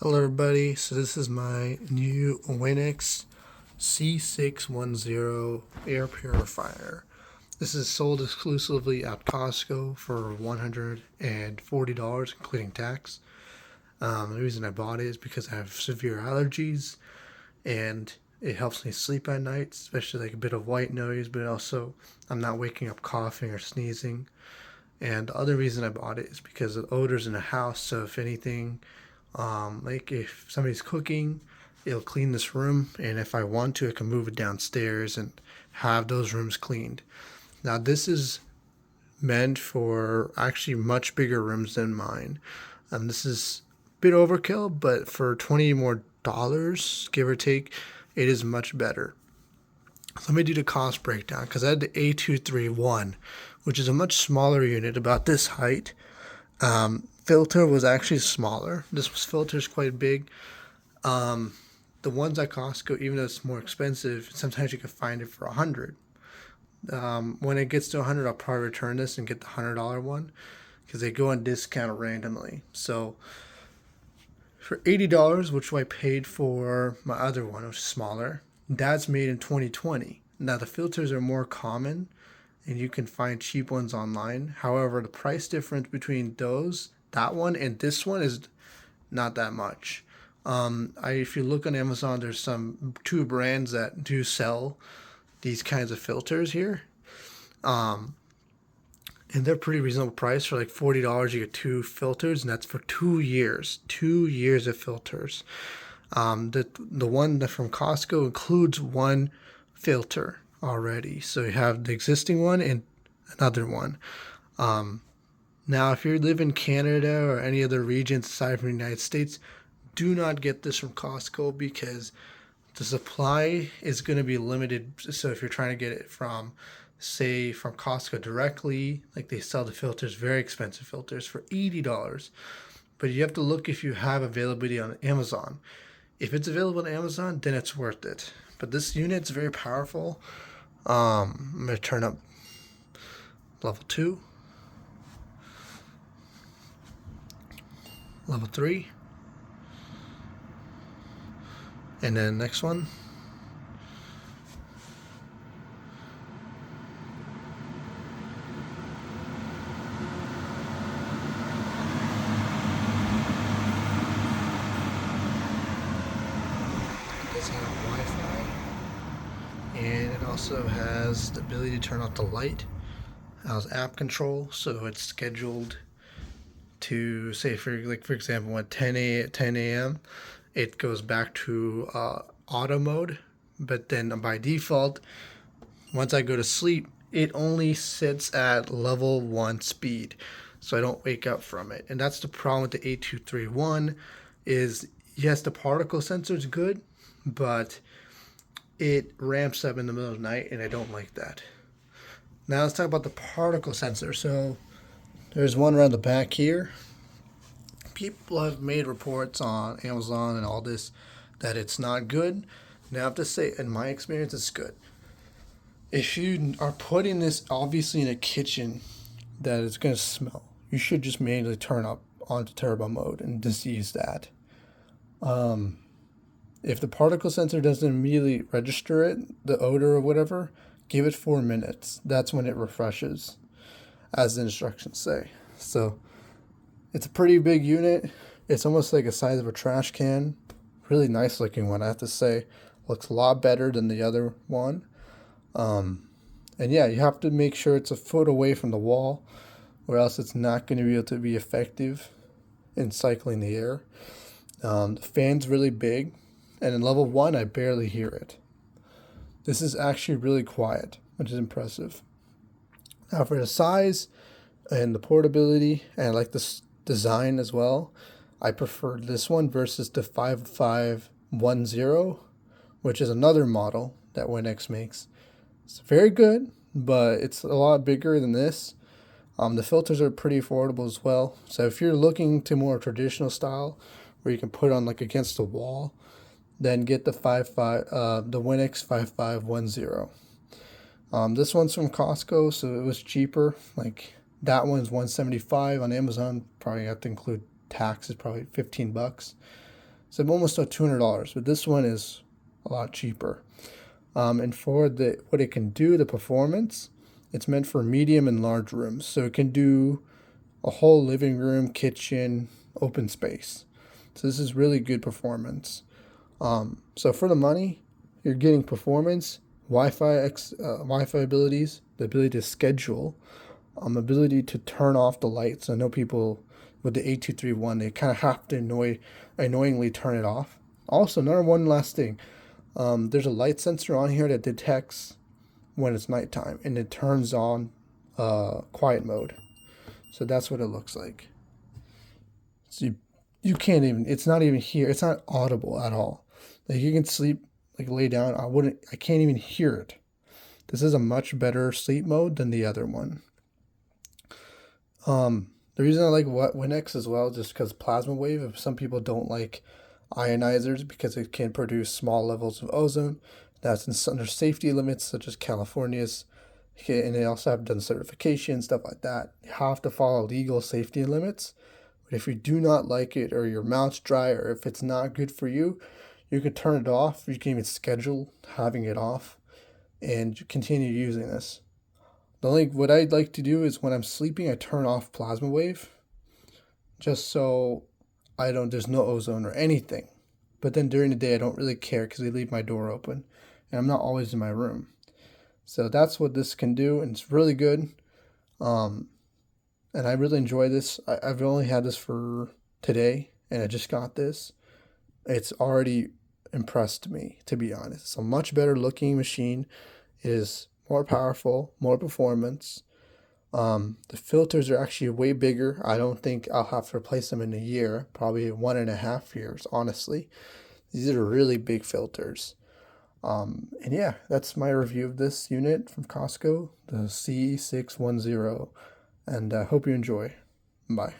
Hello everybody, so this is my new Winix C610 air purifier. This is sold exclusively at Costco for $140 including tax. The reason I bought it is because I have severe allergies and it helps me sleep at night, especially like a bit of white noise, but also I'm not waking up coughing or sneezing. And the other reason I bought it is because of the odors in the house, so if anything, like if somebody's cooking, it'll clean this room, and if I want to, I can move it downstairs and have those rooms cleaned. Now, this is meant for actually much bigger rooms than mine. This is a bit overkill, but for $20 more, give or take, it is much better. So let me do the cost breakdown because I had the A231, which is a much smaller unit, about this height. Filter was actually smaller. This filter is quite big. The ones at Costco, even though it's more expensive, sometimes you can find it for $100. When it gets to $100, I'll probably return this and get the $100 one because they go on discount randomly. So for $80, which I paid for my other one, which is smaller, that's made in 2020. Now the filters are more common and you can find cheap ones online. However, the price difference between that one and this one is not that much. If you look on Amazon, there's two brands that do sell these kinds of filters here. And they're pretty reasonable price. For like $40, you get two filters, and that's for 2 years. 2 years of filters. The one that from Costco includes one filter already. So you have the existing one and another one. Now, if you live in Canada or any other regions aside from the United States, do not get this from Costco because the supply is going to be limited. So if you're trying to get it from, say, from Costco directly, like they sell the filters, very expensive filters for $80. But you have to look if you have availability on Amazon. If it's available on Amazon, then it's worth it. But this unit's very powerful. I'm going to turn up level 2. Level 3. And then next one. It does have Wi-Fi. And it also has the ability to turn off the light. It has app control, so it's scheduled to, say, for example, at 10 a.m., it goes back to auto mode. But then by default, once I go to sleep, it only sits at level 1 speed, so I don't wake up from it. And that's the problem with the A231 is, yes, the particle sensor is good, but it ramps up in the middle of the night, and I don't like that. Now let's talk about the particle sensor. So there's one around the back here. People have made reports on Amazon and all this that it's not good. Now I have to say, in my experience, it's good. If you are putting this obviously in a kitchen that it's going to smell, you should just manually turn up onto turbo mode and just use that. If the particle sensor doesn't immediately register it, the odor or whatever, give it 4 minutes. That's when it refreshes, as the instructions say. So it's a pretty big unit. It's almost like the size of a trash can. Really nice looking one, I have to say. Looks a lot better than the other one. And yeah, you have to make sure it's a foot away from the wall, or else it's not going to be able to be effective in cycling the air. The fan's really big, and in level 1, I barely hear it. This is actually really quiet, which is impressive. Now for the size and the portability, and I like this design as well, I prefer this one versus the 5510, which is another model that Winix makes. It's very good, but it's a lot bigger than this. The filters are pretty affordable as well. So if you're looking to more traditional style, where you can put on like against the wall, then get the Winix 5510. This one's from Costco, so it was cheaper. Like that one's $175 on Amazon. Probably have to include tax, is probably $15. So I'm almost at $200, but this one is a lot cheaper. And for what it can do, the performance, it's meant for medium and large rooms. So it can do a whole living room, kitchen, open space. So this is really good performance. So for the money, you're getting performance, Wi-Fi abilities, the ability to schedule, ability to turn off the lights. I know people with the A231, they kind of have to annoyingly turn it off. Also, one last thing. There's a light sensor on here that detects when it's nighttime, and it turns on quiet mode. So that's what it looks like. So you can't even, it's not even here. It's not audible at all. Like you can sleep, like lay down. I can't even hear it. This is a much better sleep mode than the other one. The reason I like Winix as well, just because Plasmawave, if some people don't like ionizers because it can produce small levels of ozone, that's under safety limits such as California's, and they also have done certification, stuff like that. You have to follow legal safety limits. But if you do not like it, or your mouth's dry, or if it's not good for you, you can turn it off. You can even schedule having it off and continue using this. What I'd like to do is when I'm sleeping, I turn off Plasmawave just so there's no ozone or anything. But then during the day, I don't really care because I leave my door open and I'm not always in my room. So that's what this can do, and it's really good. And I really enjoy this. I've only had this for today, and I just got this. It's already impressed me, to be honest. It's a much better looking machine. It is more powerful, more performance. The filters are actually way bigger. I don't think I'll have to replace them in a year, probably 1.5 years, honestly. These are really big filters. And yeah, that's my review of this unit from Costco, the C610. And I hope you enjoy. Bye.